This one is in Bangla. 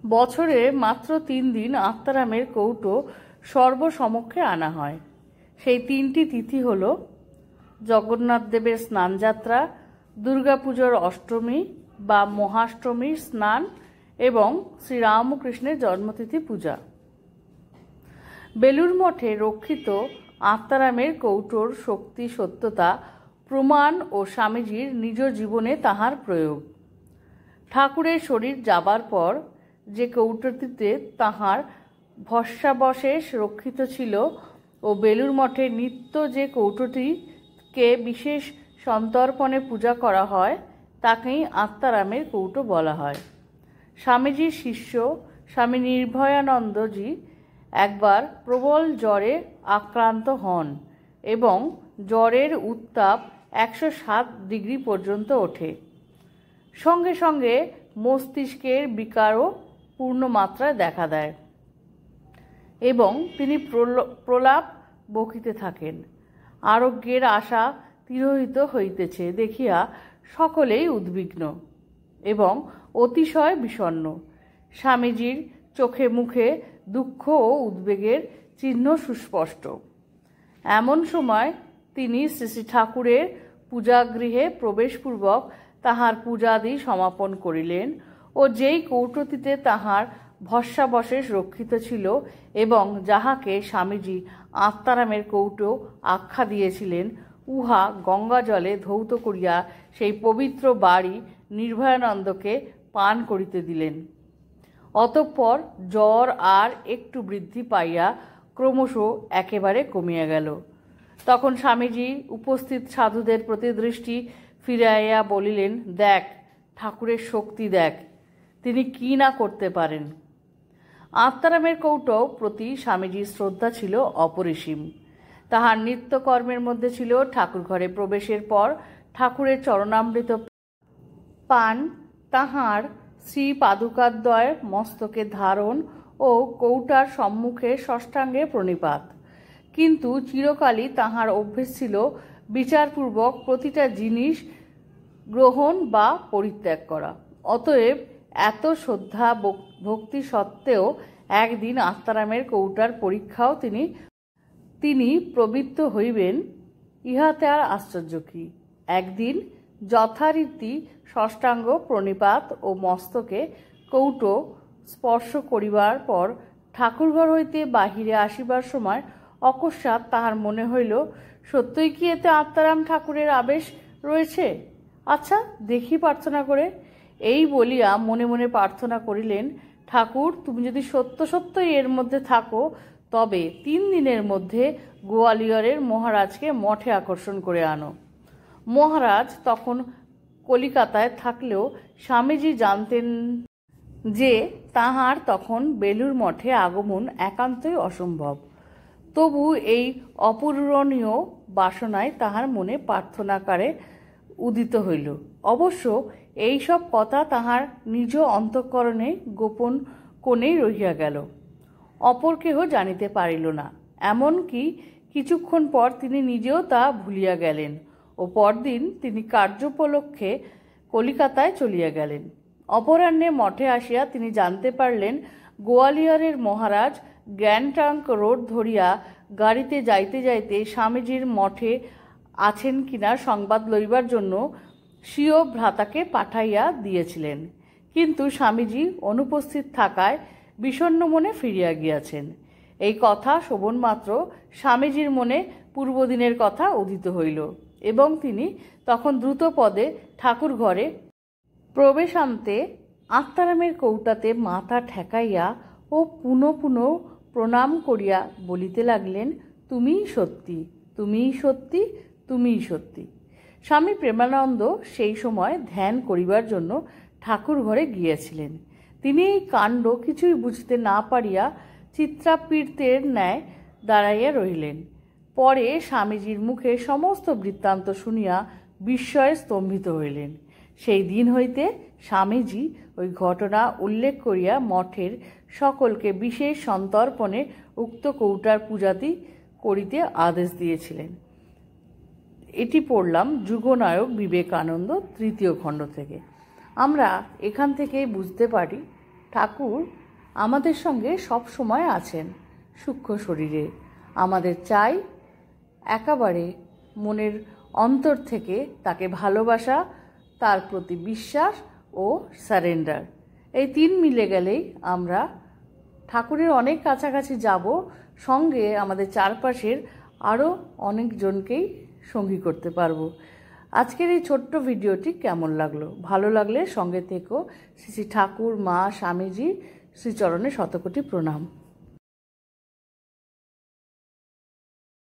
বছরে মাত্র 3 দিন আত্মারামের কৌটো সর্বসমক্ষে আনা হয়। সেই 3টি তিথি হল জগন্নাথ দেবের স্নানযাত্রা, দুর্গাপুজোর অষ্টমী বা মহাষ্টমীর স্নান এবং শ্রীরামকৃষ্ণের জন্মতিথি পূজা। বেলুড় মঠে রক্ষিত আত্মারামের কৌটোর শক্তি সত্যতা প্রমাণ ও স্বামীজির নিজ জীবনে তাহার প্রয়োগ। ঠাকুরের শরীর যাবার পর যে কৌটোটিতে তাহার ভস্মাবশেষ রক্ষিত ছিল ও বেলুড় মঠে নিত্য যে কৌটোটিকে বিশেষ সন্তর্পণে পূজা করা হয় তাকেই আত্মারামের কৌটো বলা হয়। স্বামীজির শিষ্য স্বামী নির্ভয়ানন্দজি একবার প্রবল জ্বরে আক্রান্ত হন এবং জ্বরের উত্তাপ 107 ডিগ্রি পর্যন্ত ওঠে। সঙ্গে সঙ্গে মস্তিষ্কের বিকারও পূর্ণমাত্রায় দেখা দেয় এবং তিনি প্রলাপ বকিতে থাকেন। আরোগ্যের আশা তিরোহিত হইতেছে দেখিয়া সকলেই উদ্বিগ্ন এবং অতিশয় বিষণ্ণ। স্বামীজির চোখে মুখে দুঃখ ও উদ্বেগের চিহ্ন সুস্পষ্ট। এমন সময় তিনি শ্রী শ্রী ঠাকুরের পূজাগৃহে প্রবেশপূর্বক তাহার পূজাদি সমাপন করিলেন ও যেই কৌটোটিতে তাহার ভস্মাবশেষ রক্ষিত ছিল এবং যাহাকে স্বামীজি আত্মারামের কৌটো আখ্যা দিয়েছিলেন, উহা গঙ্গা জলে ধৌত করিয়া সেই পবিত্র বাড়ি নির্ভয়ানন্দকে পান করিতে দিলেন। অতঃপর জ্বর আর একটু বৃদ্ধি পাইয়া ক্রমশ একেবারে কমিয়া গেল। তখন স্বামীজি উপস্থিত সাধুদের প্রতি দৃষ্টি ফিরাইয়া বলিলেন, দেখ ঠাকুরের শক্তি দেখ, তিনি কি না করতে পারেন। আত্মারামের কৌটো প্রতি স্বামীজির শ্রদ্ধা ছিল অপরিসীম। তাহার নিত্যকর্মের মধ্যে ছিল ঠাকুর ঘরে প্রবেশের পর ঠাকুরের চরণামৃত পান, তাহার শ্রী পাদুকাদ্বয় মস্তকে ধারণ ও কৌটার সম্মুখে ষষ্ঠাঙ্গে প্রণিপাত। কিন্তু চিরকালই তাহার অভ্যেস ছিল বিচারপূর্বক প্রতিটা জিনিস গ্রহণ বা পরিত্যাগ করা। অতএব এত শ্রদ্ধা ভক্তি সত্ত্বেও একদিন আত্মারামের কৌটার পরীক্ষাও তিনি প্রবৃত্ত হইবেন, ইহাতে আর আশ্চর্য কি। একদিন যথারীতি ষষ্ঠাঙ্গ প্রণিপাত ও মস্তকে কৌটো স্পর্শ করিবার পর ঠাকুরঘর হইতে বাহিরে আসিবার সময় অকস্মাৎ তাহার মনে হইল, সত্যই কি এতে আত্মারাম ঠাকুরের আবেশ রয়েছে? আচ্ছা দেখি প্রার্থনা করে। এই বলিয়া মনে মনে প্রার্থনা করিলেন, ঠাকুর তুমি যদি সত্য সত্যই এর মধ্যে থাকো তবে 3 দিনের মধ্যে গোয়ালিয়রের মহারাজকে মঠে আকর্ষণ করে আনো। মহারাজ তখন কলিকাতায় থাকলেও স্বামীজি জানতেন যে তাহার তখন বেলুড় মঠে আগমন একান্তই অসম্ভব। তবু এই অপূরণীয় বাসনায় তাহার মনে প্রার্থনাকারে উদিত হইল। অবশ্য এই সব কথা তাহার নিজ অন্তঃকরণে গোপন কোণেই রহিয়া গেল, অপর কেহ জানিতে পারিল না। এমনকি কিছুক্ষণ পর তিনি নিজেও তা ভুলিয়া গেলেন ও পরদিন তিনি কার্যোপলক্ষে কলিকাতায় চলিয়া গেলেন। অপরাহ্নে মঠে আসিয়া তিনি জানতে পারলেন গোয়ালিয়রের মহারাজ গ্র্যান্ড ট্রাঙ্ক রোড ধরিয়া গাড়িতে যাইতে যাইতে স্বামীজির মঠে আছেন কিনা সংবাদ লইবার জন্য স্বীয় ভ্রাতাকে পাঠাইয়া দিয়েছিলেন, কিন্তু স্বামীজি অনুপস্থিত থাকায় বিষণ্ণ মনে ফিরিয়া গিয়াছেন। এই কথা শোভন মাত্র স্বামীজির মনে পূর্বদিনের কথা উদিত হইল এবং তিনি তখন দ্রুত পদে ঠাকুর ঘরে প্রবেশান্তে আত্মারামের কৌটাতে মাথা ঠেকাইয়া ও পুনঃ পুনঃ প্রণাম করিয়া বলিতে লাগলেন, তুমিই সত্যি, তুমিই সত্যি, তুমিই সত্যি। স্বামী প্রেমানন্দ সেই সময় ধ্যান করিবার জন্য ঠাকুর ঘরে গিয়েছিলেন। তিনি এই কাণ্ড কিছুই বুঝতে না পারিয়া চিত্রাপীড়িতের ন্যায় দাঁড়াইয়া রহিলেন। পরে স্বামীজির মুখে সমস্ত বৃত্তান্ত শুনিয়া বিস্ময়ে স্তম্ভিত হইলেন। সেই দিন হইতে স্বামীজি ওই ঘটনা উল্লেখ করিয়া মঠের সকলকে বিশেষ সন্তর্পণে উক্ত কৌটার পূজাতি করিতে আদেশ দিয়েছিলেন। এটি পড়লাম যুগনায়ক বিবেকানন্দ 3য় খণ্ড থেকে। আমরা এখান থেকে বুঝতে পারি ঠাকুর আমাদের সঙ্গে সব সময় আছেন সূক্ষ্ম শরীরে। আমাদের চাই একেবারে মনের অন্তর থেকে তাকে ভালোবাসা, তার প্রতি বিশ্বাস ও সারেন্ডার। এই তিন মিলে গেলেই আমরা ঠাকুরের অনেক কাছাকাছি যাব, সঙ্গে আমাদের চারপাশের আরও অনেকজনকেই সঙ্গী করতে পারবো। আজকের এই ছোট্ট ভিডিওটি কেমন লাগলো? ভালো লাগলে সঙ্গে থেকো। শ্রী শ্রী ঠাকুর, মা, স্বামীজি শ্রীচরণে শতকোটি প্রণাম।